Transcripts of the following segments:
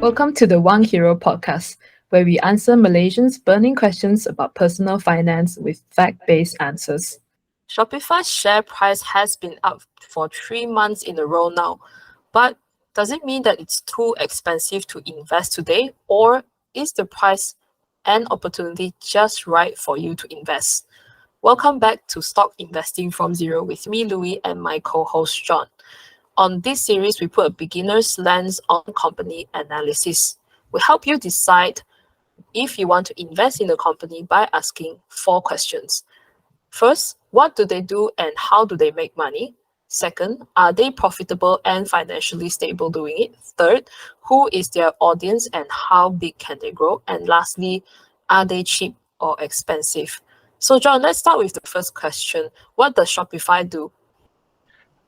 Welcome to the WangHiro podcast, where we answer Malaysians' burning questions about personal finance with fact-based answers. Shopify's share price has been up for 3 months in a row now, but does it mean that it's too expensive to invest today, or is the price and opportunity just right for you to invest? Welcome back to Stock Investing from Zero with me, Louis, and my co-host, John. On this series, we put a beginner's lens on company analysis. We help you decide if you want to invest in a company by asking 4 questions. First, what do they do and how do they make money? Second, are they profitable and financially stable doing it? Third, who is their audience and how big can they grow? And lastly, are they cheap or expensive? So John, let's start with the first question. What does Shopify do?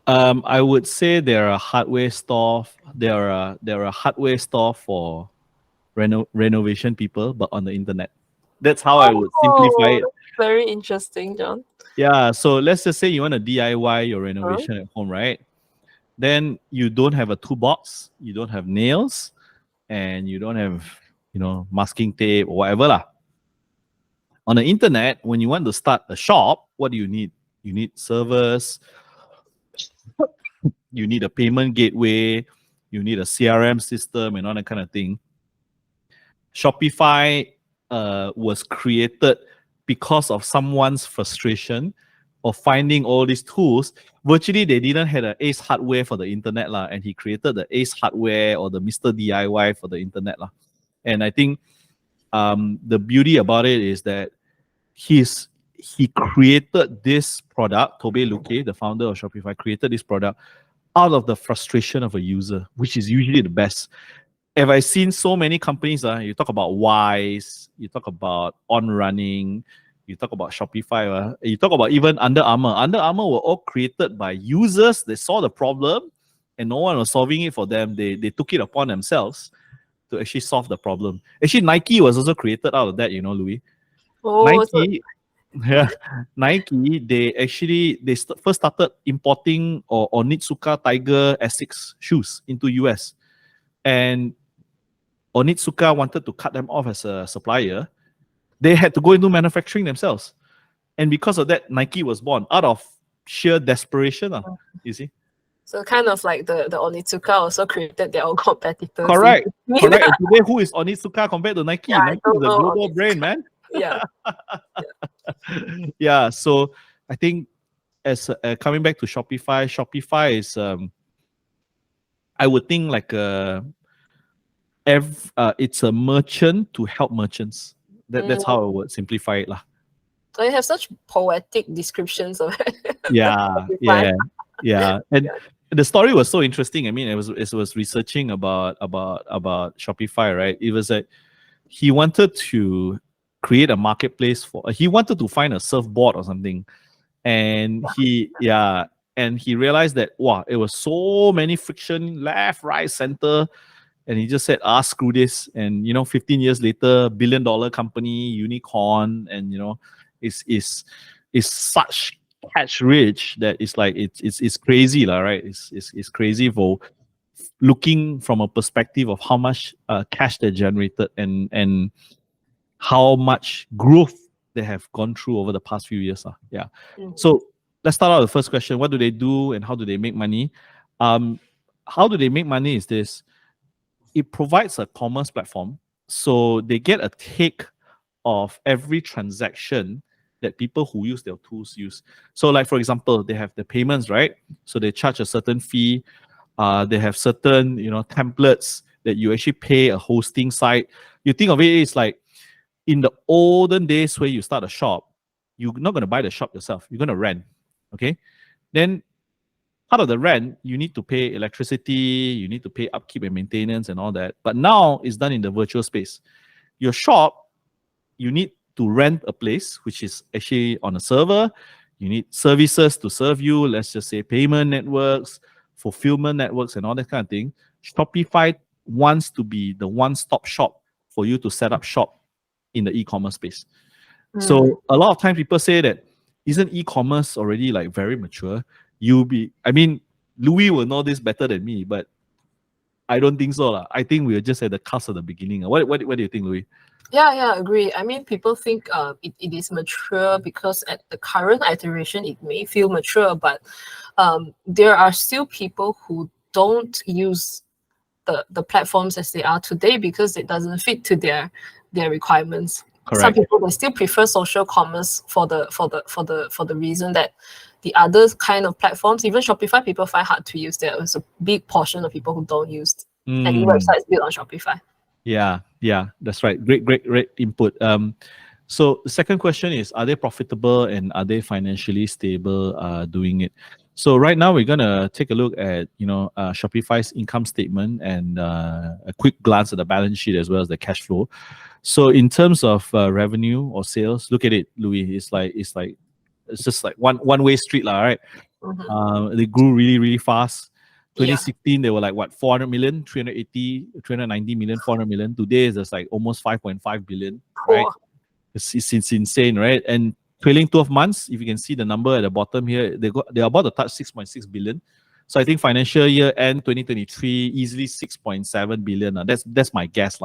I would say they're a hardware store. They're a hardware store for renovation people, but on the internet. That's how I would simplify it. Very interesting, John. Yeah, so let's just say you want to DIY your renovation at home, right? Then you don't have a toolbox, you don't have nails, and you don't have, masking tape or whatever lah. On the internet, when you want to start a shop, what do you need? You need servers, you need a payment gateway, you need a CRM system and all that kind of thing. Shopify was created because of someone's frustration of finding all these tools. Virtually, they didn't have an Ace hardware for the internet lah, and he created the Ace hardware or the Mr. DIY for the internet lah. And I think the beauty about it is that he created this product. Tobe Luke, the founder of Shopify, created this product out of the frustration of a user, which is usually the best. Have I seen so many companies? You talk about Wise, you talk about On Running, you talk about Shopify, you talk about even Under Armour. Under Armour were all created by users. They saw the problem and no one was solving it for them. They took it upon themselves to actually solve the problem. Actually, Nike was also created out of that, Louis. Nike, they first started importing or Onitsuka Tiger Essex shoes into US. And Onitsuka wanted to cut them off as a supplier. They had to go into manufacturing themselves. And because of that, Nike was born out of sheer desperation, you see. So kind of like the Onitsuka also created their own competitors. Correct. Correct. And today, who is Onitsuka compared to Nike? Nike is a global brand, man. Yeah. Yeah. So I think as coming back to Shopify, Shopify is I would think like it's a merchant to help merchants. That's how I would simplify it lah. So you have such poetic descriptions of it. Yeah. And the story was so interesting. I mean, it was researching about Shopify, right? It was like he wanted to create a marketplace he wanted to find a surfboard or something, and he realized that it was so many friction, left, right, center, and he just said, screw this. And 15 years later, $1 billion company, unicorn, and is such catch rich that it's like it's crazy lah, right? It's crazy for looking from a perspective of how much cash they generated and how much growth they have gone through over the past few years. Yeah. So let's start out with the first question. What do they do and how do they make money? How do they make money is this. It provides a commerce platform. So they get a take of every transaction that people who use their tools use. So like, for example, they have the payments, right? So they charge a certain fee. They have certain, templates that you actually pay a hosting site. You think of it as like in the olden days where you start a shop, you're not going to buy the shop yourself. You're going to rent, okay? Then part of the rent, you need to pay electricity, you need to pay upkeep and maintenance and all that. But now it's done in the virtual space. Your shop, you need to rent a place, which is actually on a server. You need services to serve you, let's just say payment networks, fulfillment networks, and all that kind of thing. Shopify wants to be the one-stop shop for you to set up shop in the e-commerce space. So a lot of times people say that, isn't e-commerce already like very mature? Louis will know this better than me, but I don't think so. I think we're just at the cusp of the beginning. What do you think, Louis? Yeah, agree. I mean, people think it is mature because at the current iteration, it may feel mature, but there are still people who don't use the platforms as they are today because it doesn't fit to their requirements. Correct. Some people, they still prefer social commerce for the reason that the other kind of platforms, even Shopify, people find hard to use. There is a big portion of people who don't use any websites built on Shopify. Yeah, that's right. Great input. So the second question is, are they profitable and are they financially stable doing it? So right now we're gonna take a look at Shopify's income statement and a quick glance at the balance sheet as well as the cash flow. So in terms of revenue or sales, look at it, Louis. It's just like one way street, right? They grew really fast. 2016, they were like what, 400 million, 380, 390 million, 400 million. Today is just like almost 5.5 billion, right? It's insane, right? And trailing 12 months, if you can see the number at the bottom here, they're about to touch 6.6 billion. So I think financial year end 2023, easily 6.7 billion. That's my guess.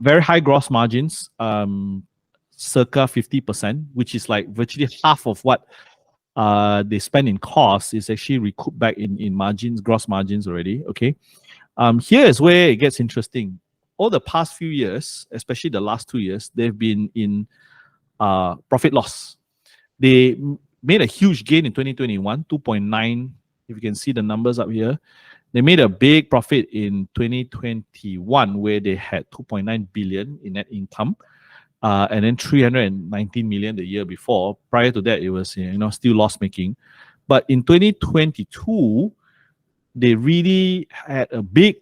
Very high gross margins, circa 50%, which is like virtually half of what they spend in costs is actually recouped back in margins, gross margins already. Okay. Here is where it gets interesting. All the past few years, especially the last 2 years, they've been in profit loss. They made a huge gain in 2021, 2.9. If you can see the numbers up here, they made a big profit in 2021 where they had 2.9 billion in net income. And then 319 million the year before. Prior to that, it was still loss making. But in 2022, they really had a big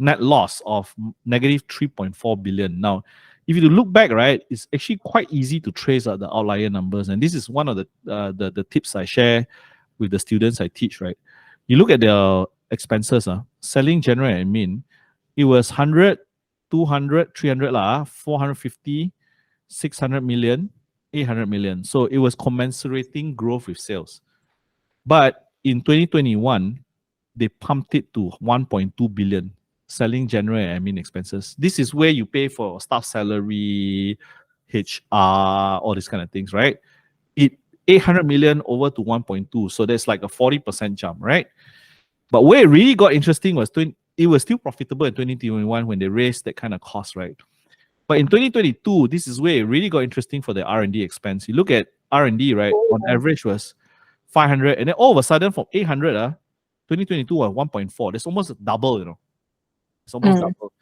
net loss of negative 3.4 billion. Now, if you look back, right, it's actually quite easy to trace out the outlier numbers, and this is one of the tips I share with the students I teach. Right, you look at their expenses, selling, general, and admin, it was 100, 200, 300 450. 600 million, 800 million. So it was commensurating growth with sales. But in 2021, they pumped it to 1.2 billion, selling, general, and admin expenses. This is where you pay for staff salary, HR, all these kind of things, right? 800 million over to 1.2. So there's like a 40% jump, right? But where it really got interesting was it was still profitable in 2021 when they raised that kind of cost, right? But in 2022, this is where it really got interesting for the R&D expense. You look at R&D, right? On average was 500, and then all of a sudden from 800, 2022 was 1.4. That's almost double, It's almost double.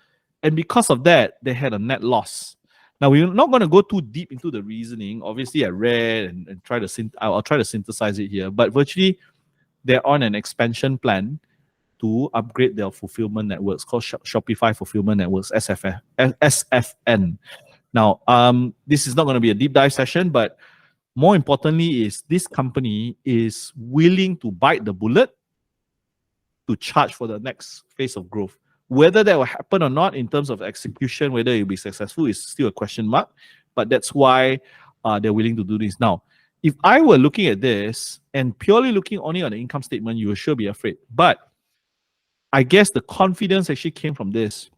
And because of that, they had a net loss. Now, we're not going to go too deep into the reasoning. Obviously, I read and I'll try to synthesize it here. But virtually, they're on an expansion plan to upgrade their fulfillment networks called Shopify Fulfillment Networks, SFN. Now, this is not going to be a deep dive session, but more importantly is this company is willing to bite the bullet to charge for the next phase of growth. Whether that will happen or not in terms of execution, whether it will be successful is still a question mark, but that's why they're willing to do this. Now, if I were looking at this and purely looking only on the income statement, you will sure be afraid. But I guess the confidence actually came from this.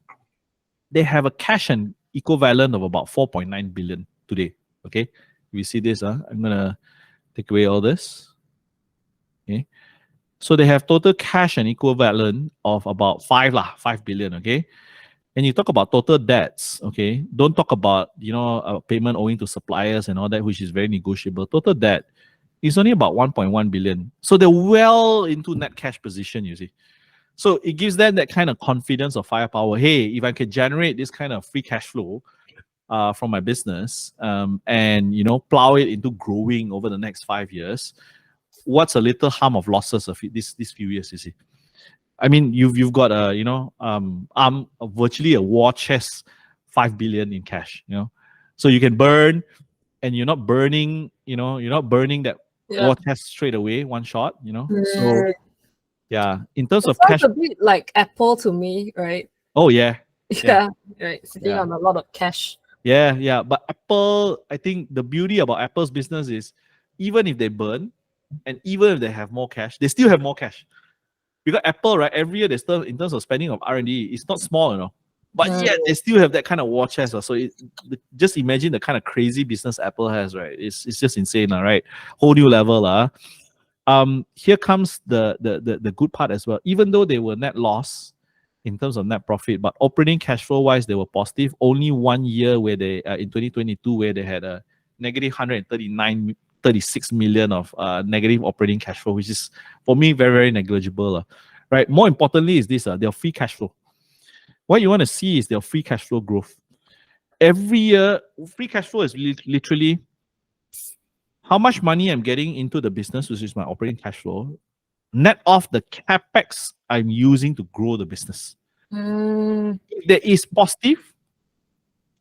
They have a cash and equivalent of about 4.9 billion today. Okay, we see this. I'm gonna take away all this. Okay, so they have total cash and equivalent of about 5 billion. Okay, and you talk about total debts. Okay, don't talk about payment owing to suppliers and all that, which is very negotiable. Total debt is only about 1.1 billion. So they're well into net cash position. You see. So it gives them that kind of confidence of firepower. Hey, if I can generate this kind of free cash flow from my business and plow it into growing over the next 5 years, what's a little harm of losses of these few years? You see, I mean, you've got virtually a war chest, 5 billion in cash. So you can burn, and you're not burning. You're not burning that war chest straight away, one shot. So. Yeah, in terms of cash, a bit like Apple to me, right? Oh yeah, right. Sitting on a lot of cash. Yeah. But Apple, I think the beauty about Apple's business is even if they burn, and even if they have more cash, they still have more cash Because Apple, right, every year they still, in terms of spending of R&D, it's not small, you know. But yet they still have that kind of war chest. So just imagine the kind of crazy business Apple has, right? It's just insane, right? Whole new level. Here comes the good part as well. Even though they were net loss in terms of net profit, but operating cash flow wise, they were positive. Only 1 year where they, in 2022, where they had a negative 36 million of negative operating cash flow, which is, for me, very, very negligible. Right? More importantly is this, their free cash flow. What you want to see is their free cash flow growth. Every year, free cash flow is literally how much money I'm getting into the business, which is my operating cash flow, net off the capex I'm using to grow the business. If there is positive,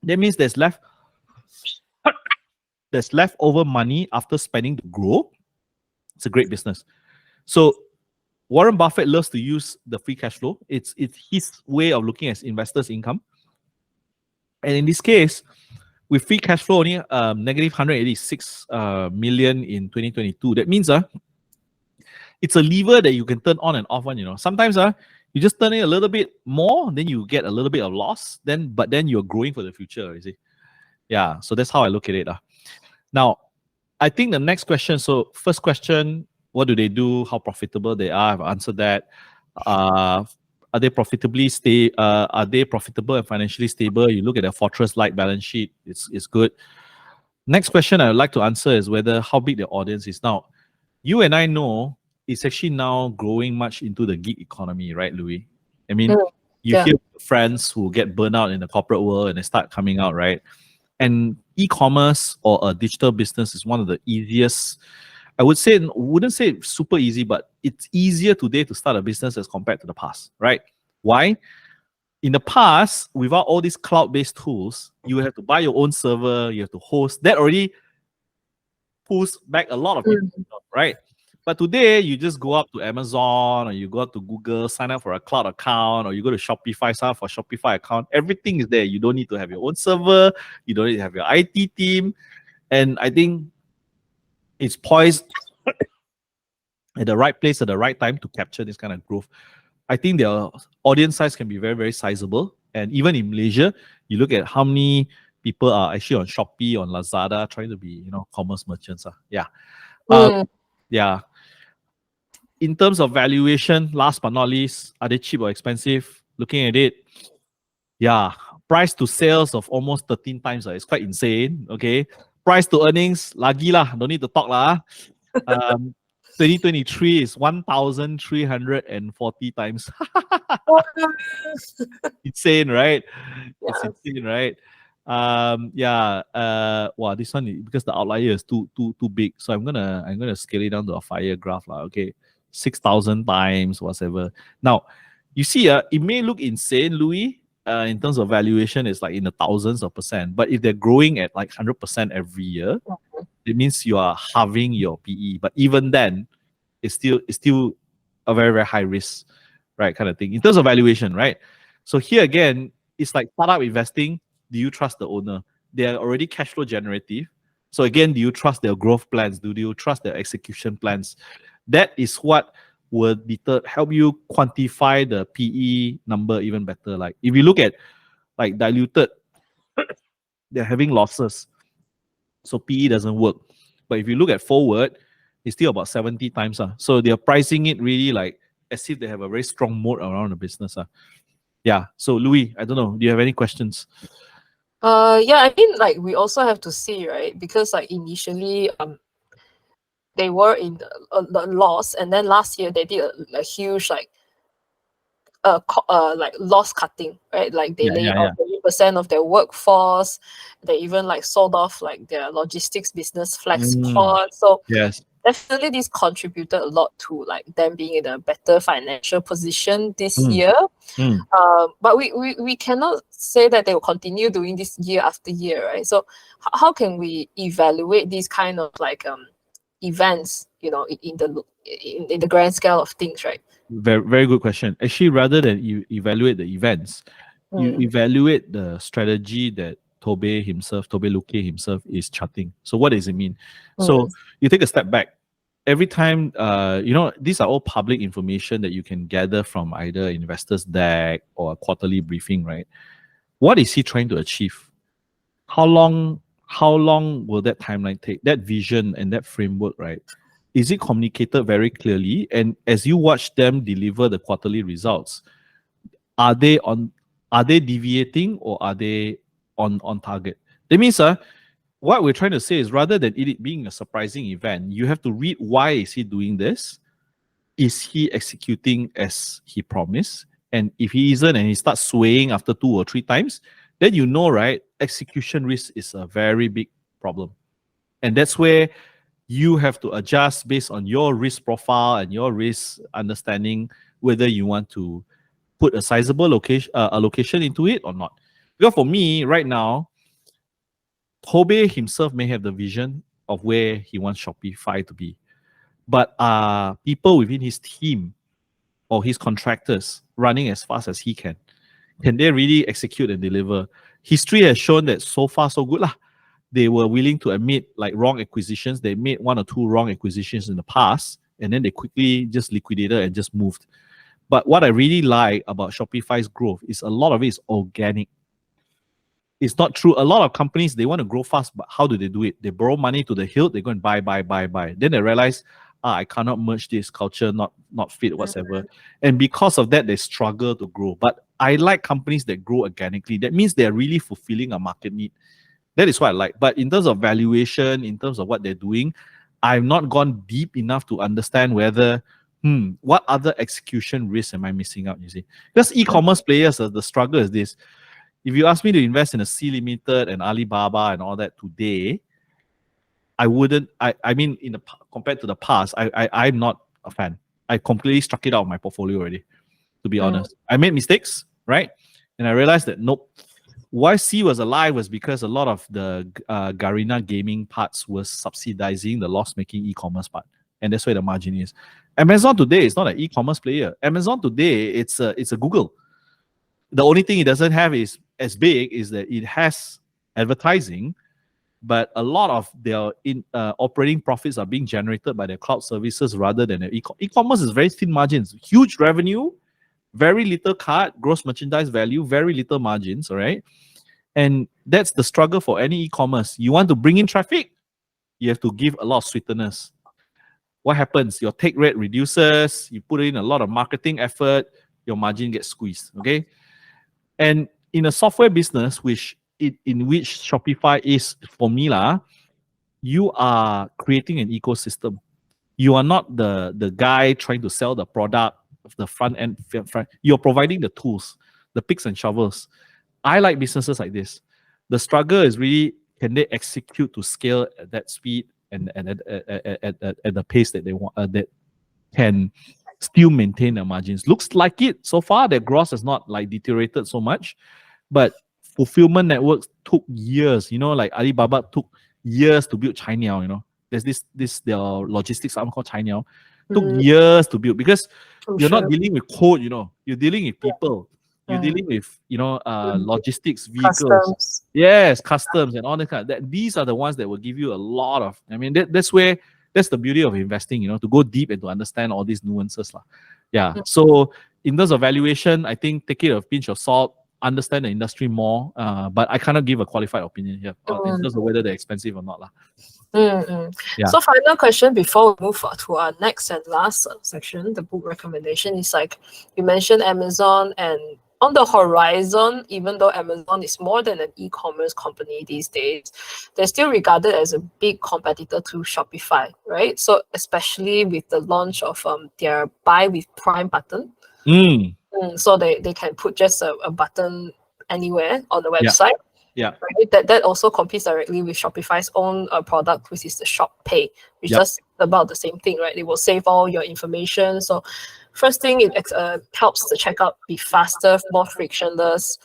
that means there's leftover money after spending to grow. It's a great business. So Warren Buffett loves to use the free cash flow. It's his way of looking at investors' income. And in this case, with free cash flow only negative 186 million in 2022, that means it's a lever that you can turn on and off on. You know, sometimes you just turn it a little bit more, then you get a little bit of loss. But then you're growing for the future. You see, yeah. So that's how I look at it. Now, I think the next question. So first question. What do they do? How profitable they are? I've answered that. Are they profitable and financially stable? You look at their fortress-like balance sheet. It's good. Next question I would like to answer is how big the audience is. Now, you and I know it's actually now growing much into the gig economy, right, Louis? I mean, you hear friends who get burnt out in the corporate world and they start coming out, right? And e-commerce or a digital business is one of the easiest. I wouldn't say super easy, but it's easier today to start a business as compared to the past, right? Why? In the past, without all these cloud-based tools, you have to buy your own server, you have to host. That already pulls back a lot of people, right? But today, you just go up to Amazon or you go up to Google, sign up for a cloud account, or you go to Shopify, sign up for a Shopify account. Everything is there. You don't need to have your own server. You don't need to have your IT team. And I think it's poised at the right place at the right time to capture this kind of growth. I think their audience size can be very, very sizable. And even in Malaysia, you look at how many people are actually on Shopee, on Lazada, trying to be, commerce merchants. Yeah. Yeah. In terms of valuation, last but not least, are they cheap or expensive? Looking at it, yeah, price to sales of almost 13 times. It's quite insane. Okay. Price to earnings, lagi lah, don't need to talk lah. 2023 is 1,340 times. Insane, right? Yeah. It's insane, right? Wow, this one, because the outlier is too big, so I'm gonna scale it down to a 5-year graph lah. Okay, 6,000 times, whatever. Now, you see, it may look insane, Louis. In terms of valuation, it's like in the thousands of percent. But if they're growing at like 100% every year, it means you are halving your PE. But even then, it's still a very, very high risk, right, kind of thing. In terms of valuation, right? So here again, it's like startup investing. Do you trust the owner? They are already cash flow generative. So again, do you trust their growth plans? Do you trust their execution plans? That is what will help you quantify the PE number even better. Like if you look at like diluted, they're having losses, so PE doesn't work. But if you look at forward, it's still about 70 times. So they're pricing it really like as if they have a very strong moat around the business. Yeah. So Louis, I don't know. Do you have any questions? Yeah, I mean, like we also have to see, right? Because like initially, they were in the loss, and then last year they did a huge like loss cutting, right? Like they laid off 30% of their workforce. They even like sold off like their logistics business, Flagship. So yes, definitely this contributed a lot to like them being in a better financial position this year. But we cannot say that they will continue doing this year after year, right? So how can we evaluate these kind of like events, in the grand scale of things, right? Very, very good question. Actually, rather than you evaluate the events, you evaluate the strategy that Tobe Luke himself is charting. So what does it mean? So you take a step back every time, these are all public information that you can gather from either investors deck or a quarterly briefing, right? What is he trying to achieve? How long will that timeline take? That vision and that framework, right? Is it communicated very clearly? And as you watch them deliver the quarterly results, are they deviating or are they on target? That means what we're trying to say is, rather than it being a surprising event, you have to read, why is he doing this? Is he executing as he promised? And if he isn't and he starts swaying after 2 or 3 times, then you know, right, execution risk is a very big problem. And that's where you have to adjust based on your risk profile and your risk understanding, whether you want to put a sizable allocation into it or not. Because for me, right now, Kobe himself may have the vision of where he wants Shopify to be. But are people within his team or his contractors running as fast as he can? Can they really execute and deliver? History has shown that so far so good lah. They were willing to admit like wrong acquisitions. They made 1 or 2 wrong acquisitions in the past, and then they quickly just liquidated and just moved. But what I really like about Shopify's growth is a lot of it is organic. It's not true. A lot of companies, they want to grow fast, but how do they do it? They borrow money to the hilt, they go and buy. Then they realize, I cannot merge this culture, not fit whatsoever. And because of that, they struggle to grow. But I like companies that grow organically. That means they're really fulfilling a market need. That is what I like. But in terms of valuation, in terms of what they're doing, I've not gone deep enough to understand whether, what other execution risks am I missing out, you see? Because e-commerce players, the struggle is this. If you ask me to invest in a C Limited and Alibaba and all that today, I wouldn't. I mean, compared to the past, I'm not a fan. I completely struck it out of my portfolio already, to be honest. I made mistakes, right? And I realized that nope. Why C was alive was because a lot of the Garena gaming parts was subsidizing the loss-making e-commerce part, and that's where the margin is. Amazon today is not an e-commerce player. Amazon today, it's a Google. The only thing it doesn't have is as big is that it has advertising, but a lot of their operating profits are being generated by their cloud services rather than their e-commerce is very thin margins, huge revenue, very little gross merchandise value, very little margins, all right? And that's the struggle for any e-commerce. You want to bring in traffic, you have to give a lot of sweeteners. What happens? Your take rate reduces, you put in a lot of marketing effort, your margin gets squeezed, okay? And in a software business, in which Shopify is, for me, you are creating an ecosystem. You are not the guy trying to sell the product of the front end. You're providing the tools, the picks and shovels. I like businesses like this. The struggle is really, can they execute to scale at that speed and at the pace that they want, that can still maintain their margins. Looks like it. So far, their gross has not like deteriorated so much, but fulfillment networks took years. You know, like Alibaba took years to build China. There's this their logistics arm called China. Took years to build because you're not dealing with code. You're dealing with people. You're dealing with logistics, vehicles, customs. Yes, customs and all that. These are the ones that will give you a lot of. I mean, that's the beauty of investing. To go deep and to understand all these nuances, Yeah. So in terms of valuation, I think take it with a pinch of salt. Understand the industry more, but I cannot give a qualified opinion here in terms of whether they're expensive or not. Yeah. So final question before we move to our next and last section, the book recommendation is like you mentioned Amazon, and on the horizon, even though Amazon is more than an e-commerce company these days, they're still regarded as a big competitor to Shopify, right? So especially with the launch of their Buy with Prime button. So they can put just a button anywhere on the website. Yeah. Right? That also competes directly with Shopify's own product, which is the Shop Pay, which is about the same thing, right? It will save all your information. So first thing, it helps the checkout be faster, more frictionless.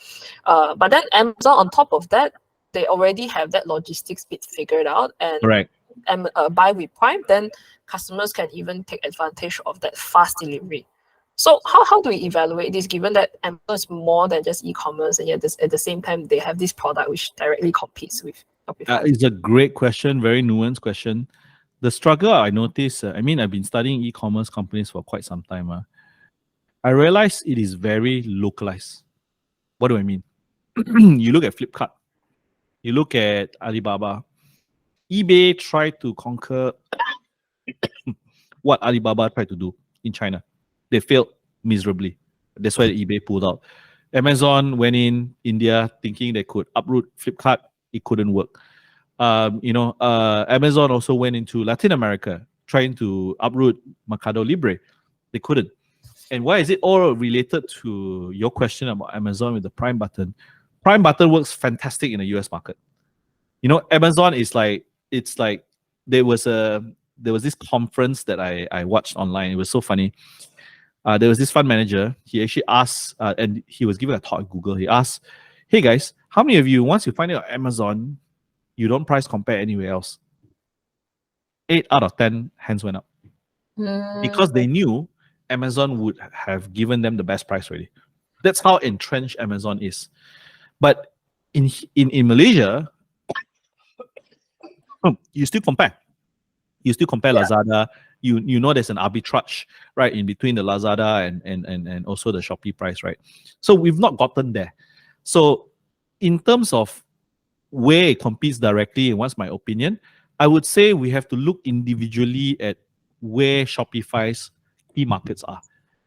But then Amazon, on top of that, they already have that logistics bit figured out. And Buy with Prime, then customers can even take advantage of that fast delivery. So how do we evaluate this, given that Amazon is more than just e-commerce, and yet at the same time they have this product which directly competes with Shopify? It's a great question, very nuanced question. the struggle I noticed, I mean, I've been studying e-commerce companies for quite some time. I realize it is very localized. What do I mean? You look at Flipkart, you look at Alibaba, eBay tried to conquer what Alibaba tried to do in China. They failed miserably. That's why eBay pulled out. Amazon went in India thinking they could uproot Flipkart. It couldn't work. Amazon also went into Latin America trying to uproot Mercado Libre. They couldn't. And why is it all related to your question about Amazon with the Prime button? Prime button works fantastic in the US market. Amazon is like, it's like there was this conference that I watched online. It was so funny. There was this fund manager. He actually asked, and he was giving a talk at Google. He asked, "Hey guys, how many of you, once you find out Amazon, you don't price compare anywhere else?" 8 out of 10 hands went up because they knew Amazon would have given them the best price already. That's how entrenched Amazon is. But in Malaysia, you still compare. You still compare Lazada. You know there's an arbitrage, right, in between the Lazada and also the Shopee price, right? So we've not gotten there. So in terms of where it competes directly, and what's my opinion, I would say we have to look individually at where Shopify's key markets are.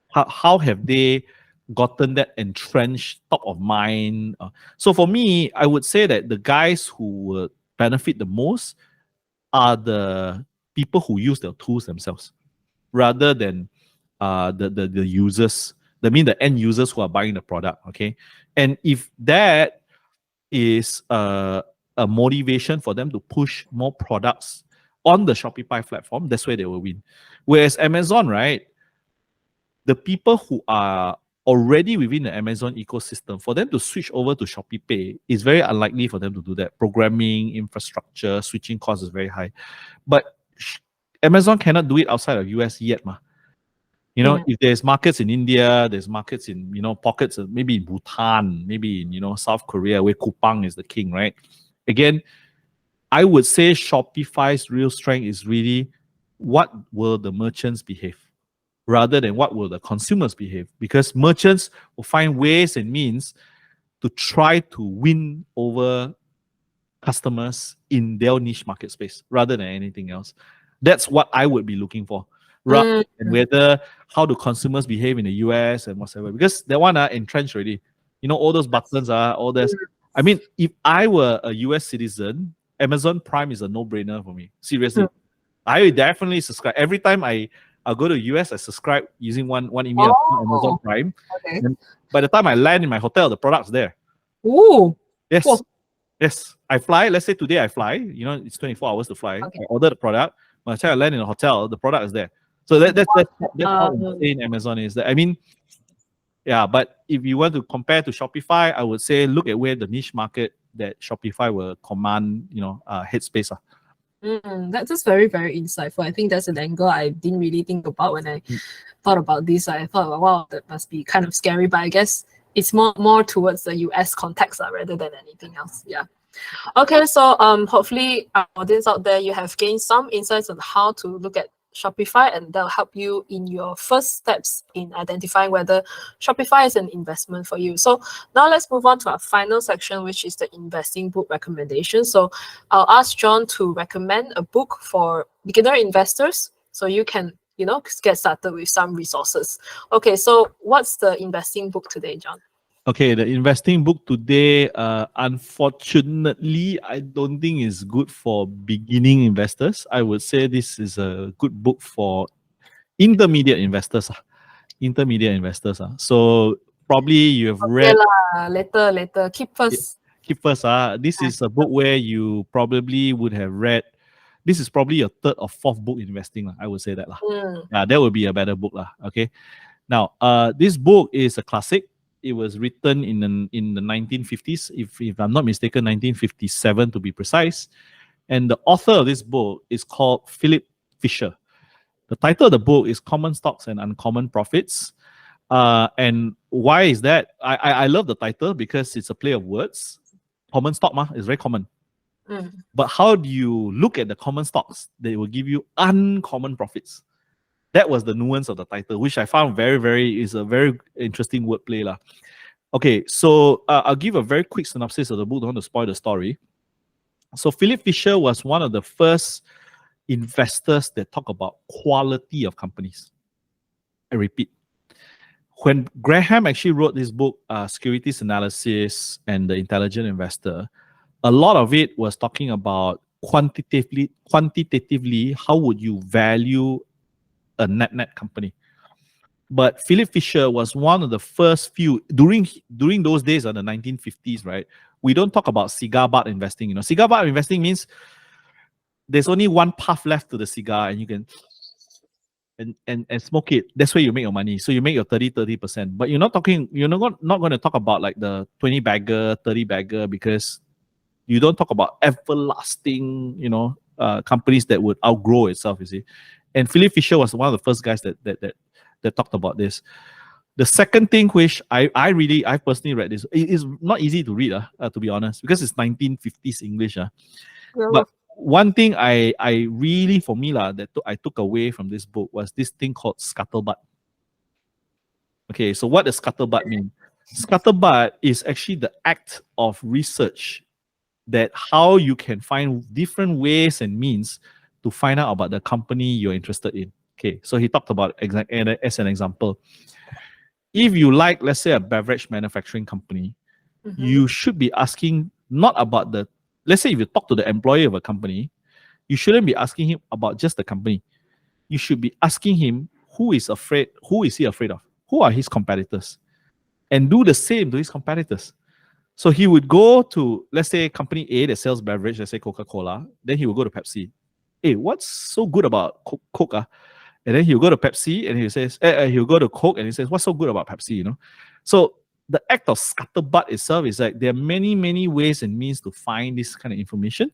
How have they gotten that entrenched top of mind? So for me, I would say that the guys who would benefit the most are the people who use their tools themselves, rather than the users. I mean the end users who are buying the product. Okay, and if that is a motivation for them to push more products on the Shopify platform, that's where they will win. Whereas Amazon, right, the people who are already within the Amazon ecosystem, for them to switch over to Shopee Pay is very unlikely for them to do that. Programming, infrastructure, switching costs is very high. But Amazon cannot do it outside of US yet, ma. If there's markets in India, there's markets in, pockets of maybe in Bhutan, maybe in, South Korea, where Kupang is the king, right? Again, I would say Shopify's real strength is really what will the merchants behave, rather than what will the consumers behave, because merchants will find ways and means to try to win over customers in their niche market space rather than anything else. That's what I would be looking for, rather than whether how do consumers behave in the US and whatever, because that one are entrenched already. All those buttons are all this. I mean, if I were a US citizen, Amazon Prime is a no-brainer for me. Seriously. I would definitely subscribe. Every time I'll go to US, I subscribe using one email to Amazon Prime. Okay. And by the time I land in my hotel, the product's there. Ooh. Yes. Cool. Yes. I fly. Let's say today I fly. It's 24 hours to fly. Okay. I order the product. By the time I land in a hotel, the product is there. So that's how insane Amazon is. I mean, yeah, but if you want to compare to Shopify, I would say look at where the niche market that Shopify will command, headspace. That's just very, very insightful. I think that's an angle I didn't really think about when I thought about this. I thought, wow, that must be kind of scary, but I guess it's more towards the US context rather than anything else. Yeah. Okay, so hopefully our audience out there, you have gained some insights on how to look at Shopify, and that'll help you in your first steps in identifying whether Shopify is an investment for you. So now let's move on to our final section, which is the investing book recommendation. So I'll ask John to recommend a book for beginner investors so you can, get started with some resources. Okay, so what's the investing book today, John? Okay, the investing book today, unfortunately, I don't think is good for beginning investors. I would say this is a good book for intermediate investors. So probably you have read. Later. Keep first. This is a book where you probably would have read. This is probably your third or fourth book investing. I would say that. That would be a better book. Okay. Now, this book is a classic. It was written in the 1950s, if I'm not mistaken, 1957 to be precise. And the author of this book is called Phillip Fisher. The title of the book is Common Stocks and Uncommon Profits. And why is that? I love the title because it's a play of words. Common stock is very common. But how do you look at the common stocks? They will give you uncommon profits. That was the nuance of the title, which I found is a very interesting wordplay lah. Okay, so I'll give a very quick synopsis of the book. Don't want to spoil the story. So Philip Fisher was one of the first investors that talk about quality of companies. I repeat, when Graham actually wrote this book, Securities Analysis and the Intelligent Investor, a lot of it was talking about quantitatively, how would you value a net company. But Philip Fisher was one of the first few during those days of the 1950s, right? We don't talk about cigar butt investing. You know, cigar butt investing means there's only one puff left to the cigar, and you can and smoke it. That's where you make your money. So you make your 30%. But you're not going to talk about like the 20 bagger, 30 bagger, because you don't talk about everlasting, companies that would outgrow itself, you see. And Philip Fisher was one of the first guys that talked about this. The second thing which I personally read this, it is not easy to read, to be honest, because it's 1950s English. But one thing I really, for me, that I took away from this book was this thing called scuttlebutt. Okay, so what does scuttlebutt mean? Scuttlebutt is actually the act of research, that how you can find different ways and means to find out about the company you're interested in. Okay, so he talked about, as an example, if you like, let's say, a beverage manufacturing company, you should be asking not about let's say if you talk to the employee of a company, you shouldn't be asking him about just the company. You should be asking him who is he afraid of? Who are his competitors? And do the same to his competitors. So he would go to, let's say, company A that sells beverage, let's say Coca-Cola, then he will go to Pepsi. Hey, what's so good about Coke? And then he'll go to Pepsi and he'll go to Coke and he says, what's so good about Pepsi, So the act of scuttlebutt itself is like there are many, many ways and means to find this kind of information.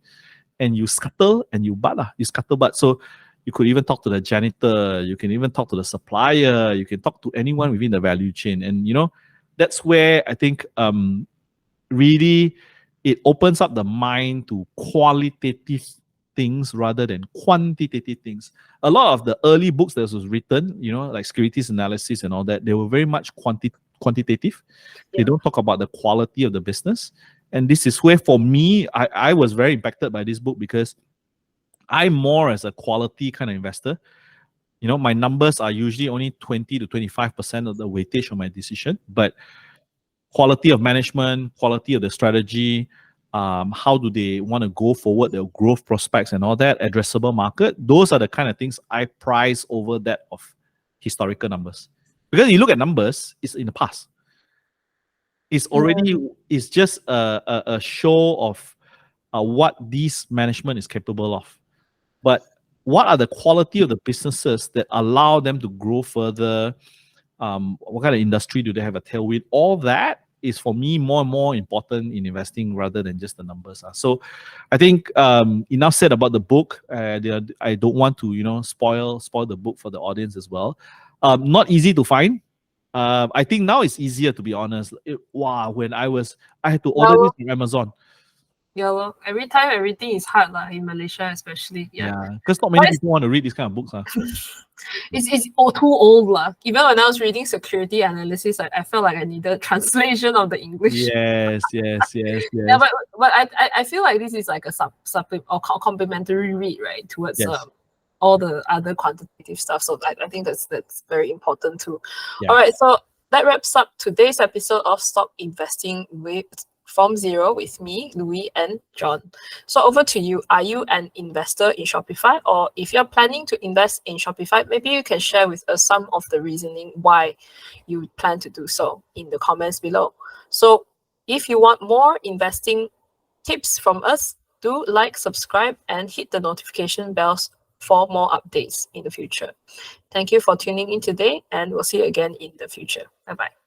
And you scuttle and you scuttlebutt. So you could even talk to the janitor, you can even talk to the supplier, you can talk to anyone within the value chain. And, that's where I think really it opens up the mind to qualitative things rather than quantitative things. A lot of the early books that was written, like securities analysis and all that, they were very much quantitative. Yeah. They don't talk about the quality of the business. And this is where, for me, I was very impacted by this book, because I'm more as a quality kind of investor. My numbers are usually only 20 to 25% of the weightage of my decision, but quality of management, quality of the strategy, how do they want to go forward, their growth prospects and all that, addressable market, those are the kind of things I prize over that of historical numbers. Because you look at numbers, it's in the past. It's already, it's just a show of what this management is capable of. But what are the quality of the businesses that allow them to grow further? What kind of industry do they have a tailwind? All that is, for me, more and more important in investing rather than just the numbers. So I think enough said about the book. I don't want to, spoil the book for the audience as well. Not easy to find. I think now it's easier, to be honest. When I had to order this from Amazon. Yeah, well, every time everything is hard in Malaysia, especially. Yeah, because not many people want to read these kind of books. It's too old. Even when I was reading security analysis, I felt like I needed translation of the English. Yes. Yeah, but I feel like this is like a supplement or complementary read, right, towards all the other quantitative stuff. So I think that's very important too. Yeah. All right, so that wraps up today's episode of Stock Investing from Zero with me, Louis, and John. So over to you. Are you an investor in Shopify? Or if you're planning to invest in Shopify, maybe you can share with us some of the reasoning why you plan to do so in the comments below. So if you want more investing tips from us, do like, subscribe, and hit the notification bells for more updates in the future. Thank you for tuning in today, and we'll see you again in the future. Bye-bye.